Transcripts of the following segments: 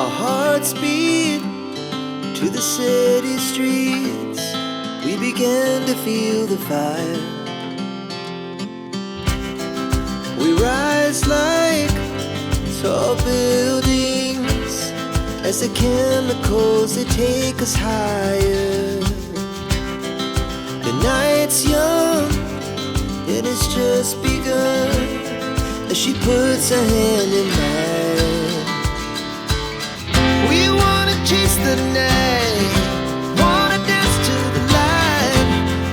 Our hearts beat to the city streets. We began to feel the fire. We rise like tall buildings as the chemicals, they take us higher. The night's young and it's just begun as she puts her hand in mine. We wanna chase the night, wanna dance to the light,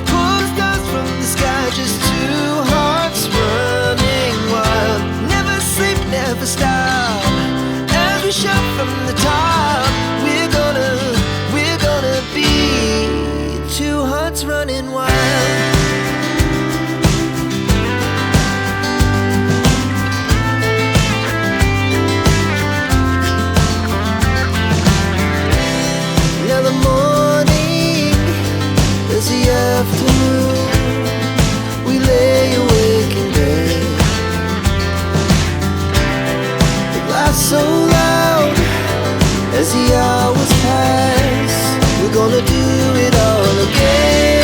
pull the stars from the sky, just two hearts running wild. Never sleep, never stop, as we shout from the top. We're gonna be two hearts running wild. Now the morning is the afternoon. We lay awake in bed. The laughs so loud as the hours pass. We're gonna do it all again.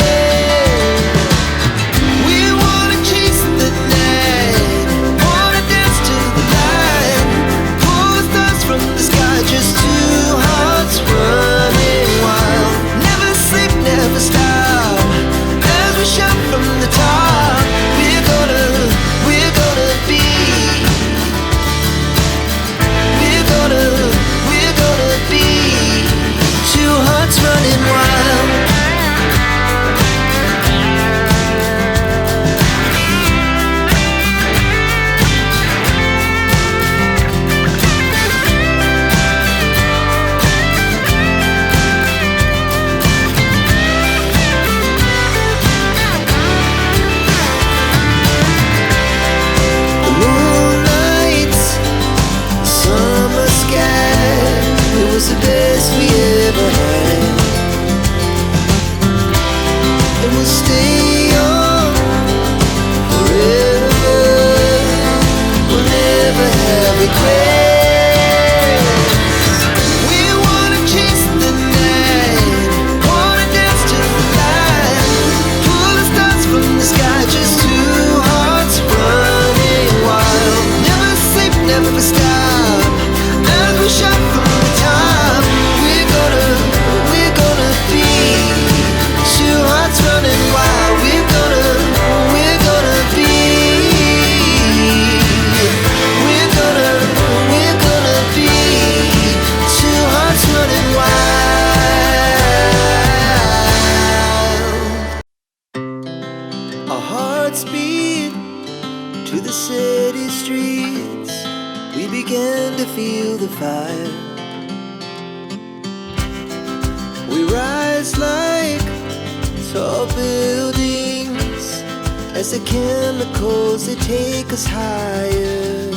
We wanna chase the night, wanna dance to the light, pull the stars from the sky, just two hearts running wild. Never sleep, never stop, as we shout from the top. We're gonna be. We're gonna be two hearts running wild. The moonlight, summer sky, it was the best we ever had. And we'll stay on forever. We'll never have regrets. We wanna chase the night, wanna dance to the light, pull the stars from the sky, just two hearts running wild. Never sleep, never stop, as we shout from the top. We're gonna be two hearts running wild. We're gonna be. We're gonna be two hearts running wild. Our hearts beat to the city streets. We began to feel the fire. We rise like tall buildings as the chemicals, they take us higher.